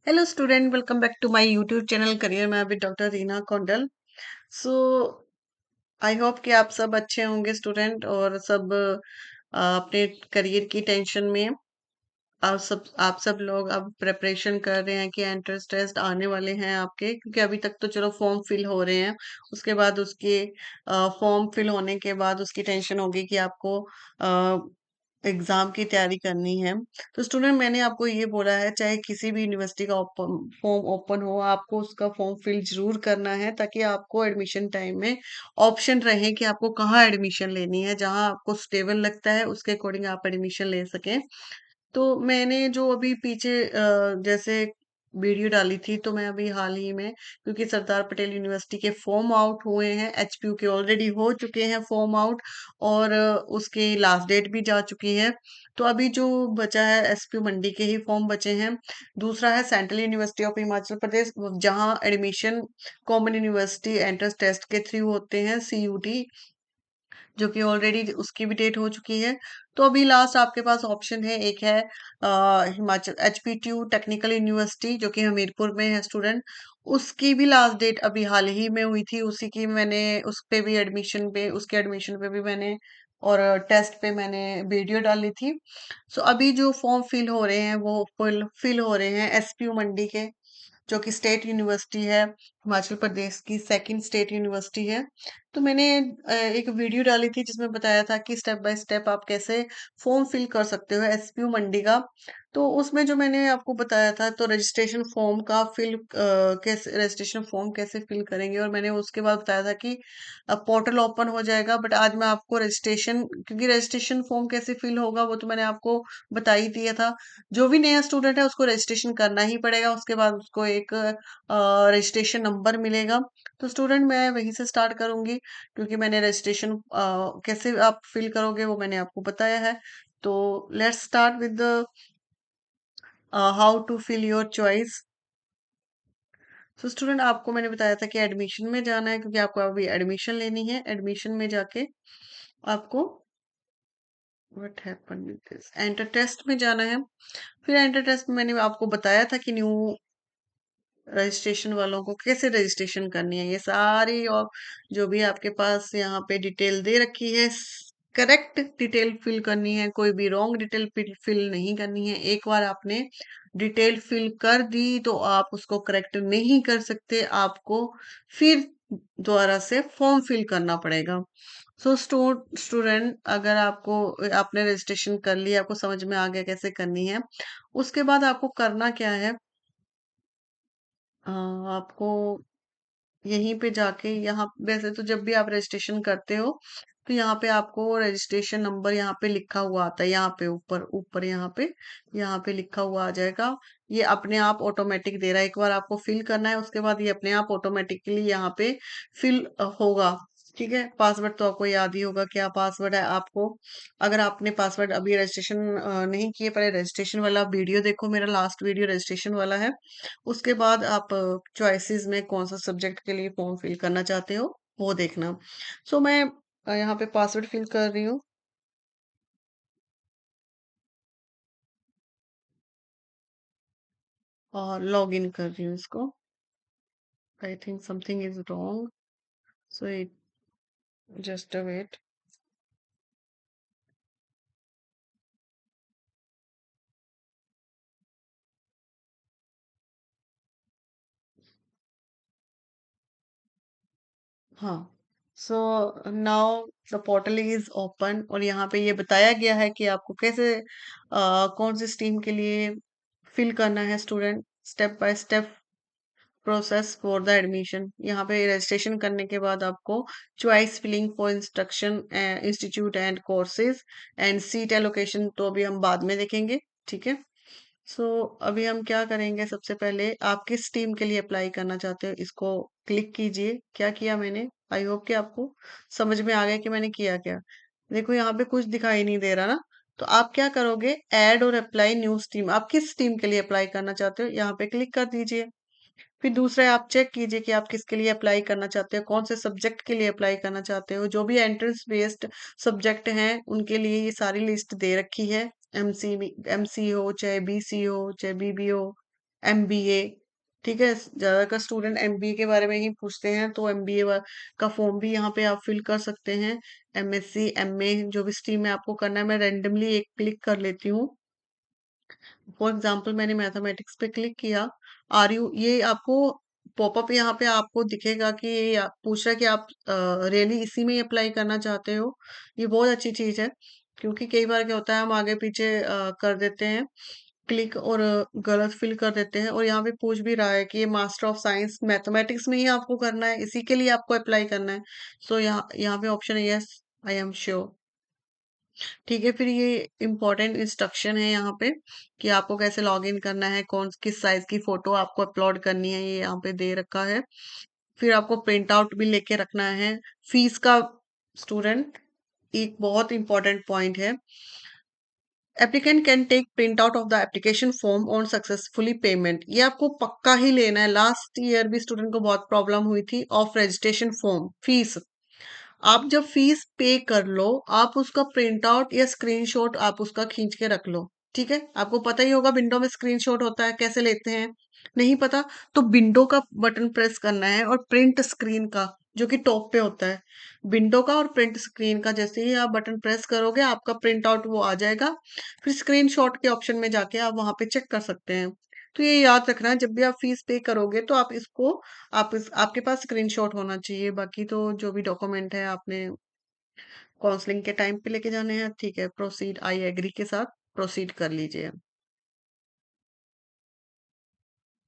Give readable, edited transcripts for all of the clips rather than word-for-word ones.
Hello student, welcome back to my YouTube channel career में with doctor Reena Kaundal. So I hope कि आप सब अच्छे होंगे स्टूडेंट, और सब अपने करियर की टेंशन में। आप सब लोग अब प्रिपरेशन कर रहे हैं कि एंट्रेंस टेस्ट आने वाले हैं आपके, क्योंकि अभी तक तो चलो फॉर्म फिल हो रहे हैं। उसके बाद उसके फॉर्म फिल होने के बाद उसकी टेंशन होगी कि आपको एग्जाम की तैयारी करनी है। तो स्टूडेंट, मैंने आपको ये बोला है, चाहे किसी भी यूनिवर्सिटी का फॉर्म ओपन हो, आपको उसका फॉर्म फिल जरूर करना है, ताकि आपको एडमिशन टाइम में ऑप्शन रहे कि आपको कहाँ एडमिशन लेनी है। जहाँ आपको स्टेबल लगता है उसके अकॉर्डिंग आप एडमिशन ले सकें। तो मैंने जो अभी पीछे जैसे वीडियो डाली थी, तो मैं अभी हाल ही में, क्योंकि सरदार पटेल यूनिवर्सिटी के फॉर्म आउट हुए हैं, एचपीयू के ऑलरेडी हो चुके हैं फॉर्म आउट, और उसकी लास्ट डेट भी जा चुकी है। तो अभी जो बचा है एसपीयू मंडी के ही फॉर्म बचे हैं। दूसरा है central university of Himachal Pradesh, जहां admission common university entrance test के थ्रू होते हैं, सीयूटी, जो कि ऑलरेडी उसकी भी डेट हो चुकी है। तो अभी लास्ट आपके पास ऑप्शन है, एक है हिमाचल एचपीटीयू टेक्निकल यूनिवर्सिटी, जो कि हमीरपुर में है स्टूडेंट। उसकी भी लास्ट डेट अभी हाल ही में हुई थी, उसी की मैंने उस पे भी एडमिशन पे, उसके एडमिशन पे भी मैंने, और टेस्ट पे मैंने वीडियो डाली थी। सो अभी जो फॉर्म फिल हो रहे हैं वो फिल हो रहे हैं एसपीयू मंडी के, जो कि स्टेट यूनिवर्सिटी है, हिमाचल प्रदेश की सेकंड स्टेट यूनिवर्सिटी है। तो मैंने एक वीडियो डाली थी जिसमें बताया था कि स्टेप बाय स्टेप आप कैसे फॉर्म फिल कर सकते हो एसपीयू मंडी का। तो उसमें जो मैंने आपको बताया था, तो रजिस्ट्रेशन फॉर्म का कैसे रजिस्ट्रेशन फॉर्म कैसे फिल करेंगे, और मैंने उसके बाद बताया था कि पोर्टल ओपन हो जाएगा। बट आज मैं आपको रजिस्ट्रेशन, क्योंकि रजिस्ट्रेशन फॉर्म कैसे फिल होगा वो तो मैंने आपको बता ही दिया था। जो भी नया स्टूडेंट है उसको रजिस्ट्रेशन करना ही पड़ेगा, उसके बाद उसको एक रजिस्ट्रेशन नंबर मिलेगा। तो स्टूडेंट, मैं वहीं से स्टार्ट करूंगी, क्योंकि मैंने रजिस्ट्रेशन कैसे आप फिल करोगे वो मैंने आपको बताया है। तो let's start with the how to fill your choice. तो स्टूडेंट, आपको मैंने बताया था कि एडमिशन में जाना है, क्योंकि आपको अभी एडमिशन लेनी है। एडमिशन में जाके आपको what happen with this enter test में जाना है। फिर एंटर टेस्ट में मैंने आपको बताया था कि न्यू रजिस्ट्रेशन वालों को कैसे रजिस्ट्रेशन करनी है। ये सारी, और जो भी आपके पास यहाँ पे डिटेल दे रखी है, करेक्ट डिटेल फिल करनी है, कोई भी रॉन्ग डिटेल फिल नहीं करनी है। एक बार आपने डिटेल फिल कर दी तो आप उसको करेक्ट नहीं कर सकते, आपको फिर दोबारा से फॉर्म फिल करना पड़ेगा। सो स्टूडेंट, अगर आपको, आपने रजिस्ट्रेशन कर लिया, आपको समझ में आ गया कैसे करनी है, उसके बाद आपको करना क्या है। आपको यहीं पे जाके, यहाँ वैसे तो जब भी आप रजिस्ट्रेशन करते हो, तो यहाँ पे आपको रजिस्ट्रेशन नंबर यहाँ पे लिखा हुआ आता है, यहाँ पे ऊपर ऊपर यहाँ पे लिखा हुआ आ जाएगा। ये अपने आप ऑटोमेटिक दे रहा है, एक बार आपको फिल करना है, उसके बाद ये अपने आप ऑटोमेटिकली यहाँ पे फिल होगा। ठीक है, पासवर्ड तो आपको याद ही होगा, क्या पासवर्ड है आपको। अगर आपने पासवर्ड अभी रजिस्ट्रेशन नहीं किए, पहले रजिस्ट्रेशन वाला वीडियो देखो, मेरा लास्ट वीडियो रजिस्ट्रेशन वाला है। उसके बाद आप चॉइसेस में कौन सा सब्जेक्ट के लिए फॉर्म फिल करना चाहते हो वो देखना। सो मैं यहाँ पे पासवर्ड फिल कर रही हूँ, और लॉग इन कर रही हूँ इसको। I think something is wrong, so it just a wait. हाँ, so now the portal is open, और यहाँ पे ये बताया गया है कि आपको कैसे कौन सी स्ट्रीम के लिए फिल करना है student. Step by step process for the admission. यहाँ पे रजिस्ट्रेशन करने के बाद आपको choice filling for instruction institute and courses and seat allocation, तो अभी हम बाद में देखेंगे। ठीक है, सो अभी हम क्या करेंगे, सबसे पहले आप किस टीम के लिए अप्लाई करना चाहते हो, इसको क्लिक कीजिए। क्या किया मैंने, आई होप कि आपको समझ में आ गया कि मैंने किया क्या। देखो, यहाँ पे कुछ दिखाई नहीं दे रहा ना, तो आप क्या करोगे, ऐड और अप्लाई न्यू स्ट्रीम, आप किस स्ट्रीम के लिए अप्लाई करना चाहते हो यहाँ पे क्लिक कर दीजिए। फिर दूसरा आप चेक कीजिए कि आप किसके लिए अप्लाई करना चाहते हो, कौन से सब्जेक्ट के लिए अप्लाई करना चाहते हो। जो भी एंट्रेंस बेस्ड सब्जेक्ट हैं उनके लिए ये सारी लिस्ट दे रखी है। एमसी हो, चाहे बीसी हो, चाहे बीबी हो, एमबीए। ठीक है, ज्यादातर स्टूडेंट एमबीए के बारे में ही पूछते हैं, तो एमबीए का फॉर्म भी यहाँ पे आप फिल कर सकते हैं। एमएससी, एमए, जो भी स्ट्रीम में आपको करना है, मैं रैंडमली एक क्लिक कर लेती हूँ। फॉर एग्जाम्पल मैंने मैथमेटिक्स पे क्लिक किया। आर यू, ये आपको पॉपअप यहाँ पे आपको दिखेगा कि ये पूछ रहा है कि आप रियली इसी में अप्लाई करना चाहते हो। ये बहुत अच्छी चीज है, क्योंकि कई बार क्या होता है हम आगे पीछे कर देते हैं क्लिक, और गलत फिल कर देते हैं। और यहाँ पे पूछ भी रहा है कि ये मास्टर ऑफ साइंस मैथमेटिक्स में ही आपको करना है, इसी के लिए आपको अप्लाई करना है। सो यहाँ यहाँ पे ऑप्शन है यस, आई एम श्योर। ठीक है, फिर ये इम्पोर्टेंट इंस्ट्रक्शन है यहाँ पे कि आपको कैसे लॉग इन करना है, कौन किस साइज की फोटो आपको अपलोड करनी है, ये यहाँ पे दे रखा है। फिर आपको प्रिंट आउट भी लेके रखना है फीस का। स्टूडेंट, एक बहुत इंपॉर्टेंट पॉइंट है, applicant can take print out of the application form on successfully payment. ये आपको पक्का ही लेना है। लास्ट ईयर भी स्टूडेंट को बहुत प्रॉब्लम हुई थी ऑफ रजिस्ट्रेशन फॉर्म फीस। आप जब फीस पे कर लो, आप उसका प्रिंट आउट या स्क्रीनशॉट आप उसका खींच के रख लो। ठीक है, आपको पता ही होगा विंडो में स्क्रीनशॉट होता है, कैसे लेते हैं। नहीं पता तो विंडो का बटन प्रेस करना है, और प्रिंट स्क्रीन का जो कि टॉप पे होता है, विंडो का और प्रिंट स्क्रीन का, जैसे ही आप बटन प्रेस करोगे आपका प्रिंट आउट वो आ जाएगा। फिर स्क्रीनशॉट के ऑप्शन में जाके आप वहां पे चेक कर सकते हैं। तो ये याद रखना है, जब भी आप फीस पे करोगे तो आप इसको, आपके पास स्क्रीनशॉट होना चाहिए। बाकी तो जो भी डॉक्यूमेंट है आपने काउंसलिंग के टाइम पे लेके जाने हैं, ठीक है, प्रोसीड आई एग्री के साथ प्रोसीड कर लीजिए।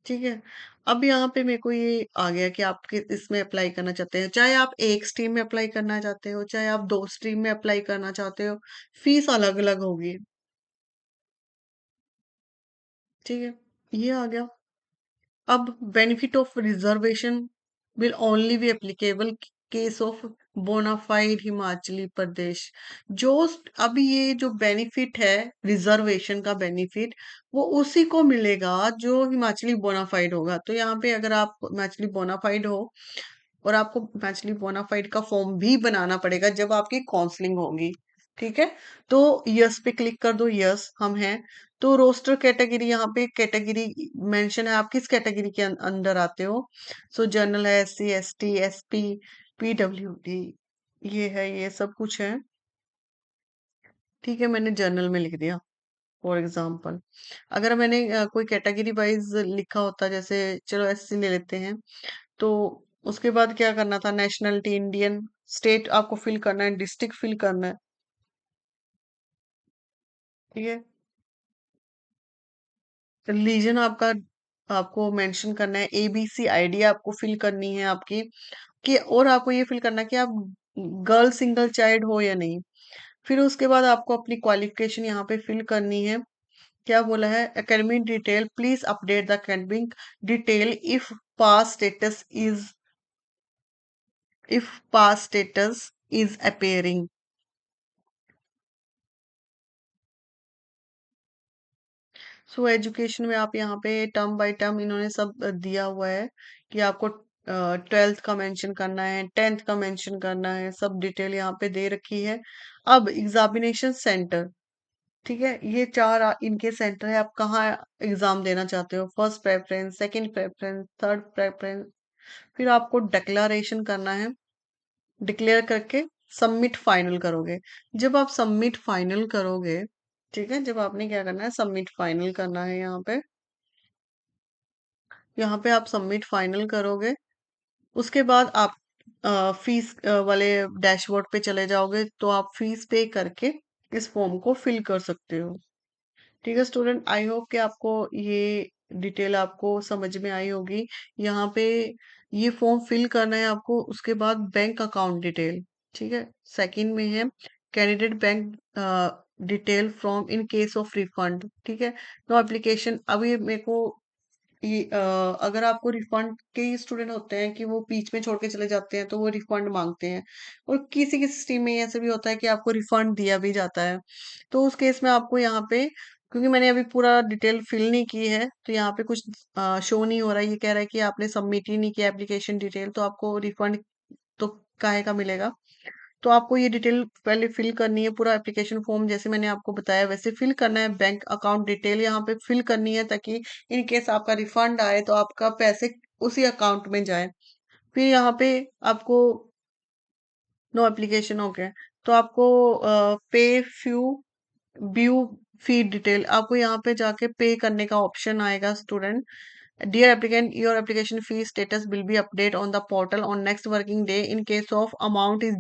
ठीक है, अब यहाँ पे मेरे को ये आ गया कि आप इसमें अप्लाई करना चाहते हैं, चाहे आप एक स्ट्रीम में अप्लाई करना चाहते हो, चाहे आप दो स्ट्रीम में अप्लाई करना चाहते हो, फीस अलग अलग होगी। ठीक है, ये आ गया। अब benefit of reservation will only be applicable case of bonafide Himachali Pradesh. जो अभी ये जो बेनिफिट है, रिजर्वेशन का बेनिफिट, वो उसी को मिलेगा जो हिमाचली बोनाफाइड होगा। तो यहाँ पे अगर आप हिमाचली बोनाफाइड हो, और आपको मैचली बोनाफाइड का फॉर्म भी बनाना पड़ेगा जब आपकी काउंसलिंग होगी। ठीक है, तो यस पे क्लिक कर दो, यस हम हैं। तो रोस्टर कैटेगरी, यहाँ पे कैटेगरी मेंशन है, आप किस कैटेगरी के अंदर आते हो। सो जनरल है, S C, S T, S P, P W D, ये है, ये सब कुछ है। ठीक है, मैंने जनरल में लिख दिया फॉर एग्जाम्पल। अगर मैंने कोई कैटेगरी वाइज लिखा होता, जैसे चलो एससी ले लेते हैं, तो उसके बाद क्या करना था, नेशनलिटी इंडियन, स्टेट आपको फिल करना है, डिस्ट्रिक्ट फिल करना है। ठीक है, रिलीजन आपका आपको मेंशन करना है, एबीसी आईडी आपको फिल करनी है आपकी, कि और आपको ये फिल करना है कि आप गर्ल सिंगल चाइल्ड हो या नहीं। फिर उसके बाद आपको अपनी क्वालिफिकेशन यहाँ पे फिल करनी है। क्या बोला है, academic detail, please update the academic detail if pass status is appearing. So education में आप यहाँ पे टर्म बाय टर्म इन्होंने सब दिया हुआ है कि आपको 12th का मेंशन करना है, 10th का मेंशन करना है, सब डिटेल यहाँ पे दे रखी है। अब एग्जामिनेशन सेंटर, ठीक है, ये चार इनके सेंटर है, आप कहाँ एग्जाम देना चाहते हो, first preference, second preference, third preference. फिर आपको डिक्लेरेशन करना है, डिक्लेयर करके सबमिट फाइनल करोगे। जब आप सबमिट फाइनल करोगे, ठीक है, जब आपने क्या करना है, सबमिट फाइनल करना है, यहाँ पे आप सबमिट फाइनल करोगे। उसके बाद आप फीस वाले डैशबोर्ड पे चले जाओगे, तो आप फीस पे करके इस फॉर्म को फिल कर सकते हो। ठीक है स्टूडेंट, आई होप कि आपको ये डिटेल आपको समझ में आई होगी। यहाँ पे ये फॉर्म फिल करना है आपको, उसके बाद बैंक अकाउंट डिटेल। ठीक है, सेकंड में है candidate bank detail from in case of refund. ठीक है, नो एप्लीकेशन, अभी मेरे को ये अगर आपको रिफंड के स्टूडेंट होते हैं कि वो बीच में छोड़ के चले जाते हैं, तो वो रिफंड मांगते हैं। और किसी किसी स्ट्रीम में ऐसे भी होता है कि आपको रिफंड दिया भी जाता है। तो उस केस में आपको यहाँ पे, क्योंकि मैंने अभी पूरा डिटेल फिल नहीं की है, तो यहाँ पे कुछ शो नहीं हो रहा है, ये कह रहा है कि आपने सबमिट ही नहीं किया एप्लीकेशन डिटेल, तो आपको रिफंड तो काहे का मिलेगा। तो आपको ये डिटेल पहले फिल करनी है, पूरा एप्लीकेशन फॉर्म जैसे मैंने आपको बताया वैसे फिल करना है। बैंक अकाउंट डिटेल यहाँ पे फिल करनी है, ताकि इन केस आपका रिफंड आए तो आपका पैसे उसी अकाउंट में जाए। फिर यहाँ पे आपको नो एप्लीकेशन हो गया, तो आपको पे फ्यू व्यू फी डिटेल, आपको यहाँ पे जाके पे करने का ऑप्शन आएगा student. Dear applicant, your application fee status will be update on the portal on next working day in case of amount is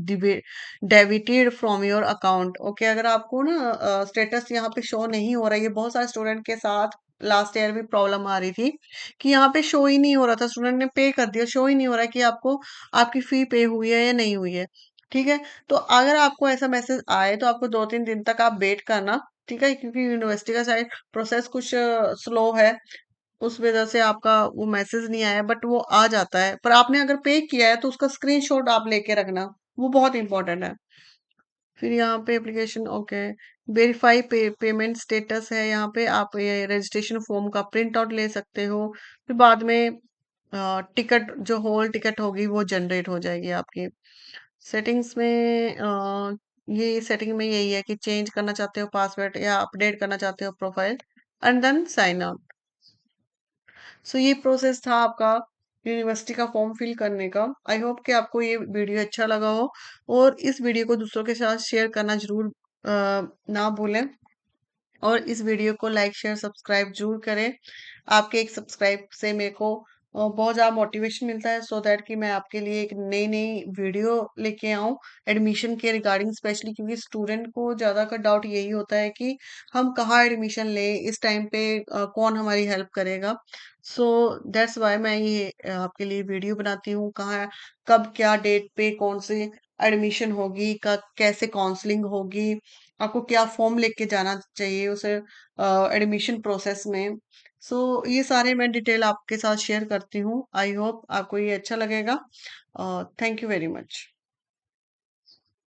debited from your account. Okay, अगर आपको ना स्टेटस यहाँ पे शो नहीं हो रहा है, ये बहुत सारे स्टूडेंट के साथ लास्ट ईयर भी प्रॉब्लम आ रही थी कि यहाँ पे शो ही नहीं हो रहा था, स्टूडेंट ने पे कर दिया, शो ही नहीं हो रहा है कि आपको आपकी फी पे हुई है या नहीं हुई है। ठीक है, तो अगर आपको ऐसा मैसेज आए तो आपको 2-3 दिन तक आप वेट करना। ठीक है, क्योंकि यूनिवर्सिटी का शायद प्रोसेस कुछ स्लो है, उस वजह से आपका वो मैसेज नहीं आया, बट वो आ जाता है। पर आपने अगर पे किया है तो उसका स्क्रीनशॉट आप लेके रखना, वो बहुत इंपॉर्टेंट है। फिर यहाँ पे application okay, verify payment status है, यहाँ पे आप ये रजिस्ट्रेशन फॉर्म का प्रिंट आउट ले सकते हो। फिर बाद में टिकट, जो होल टिकट होगी वो जनरेट हो जाएगी आपकी। सेटिंग्स में ये सेटिंग में यही है कि चेंज करना चाहते हो पासवर्ड या अपडेट करना चाहते हो profile, and then sign out. So ये प्रोसेस था आपका यूनिवर्सिटी का फॉर्म फिल करने का। आई होप कि आपको ये वीडियो अच्छा लगा हो, और इस वीडियो को दूसरों के साथ शेयर करना जरूर ना भूलें, और इस वीडियो को लाइक शेयर सब्सक्राइब जरूर करें। आपके एक सब्सक्राइब से मेरे को बहुत ज़्यादा मोटिवेशन मिलता है, सो दैट कि मैं आपके लिए एक नई नई वीडियो लेके आऊँ एडमिशन के रिगार्डिंग, स्पेशली क्योंकि स्टूडेंट को ज़्यादा का डाउट यही होता है कि हम कहाँ एडमिशन लें इस टाइम पे, कौन हमारी हेल्प करेगा। सो दैट्स वाई मैं ये आपके लिए वीडियो बनाती हूँ, कहाँ कब क्या डेट पे कौन से एडमिशन होगी, का कैसे काउंसलिंग होगी, आपको क्या फॉर्म लेके जाना चाहिए उसे एडमिशन प्रोसेस में। सो ये सारे मैं डिटेल आपके साथ शेयर करती हूँ। आई होप आपको ये अच्छा लगेगा। Thank you very much.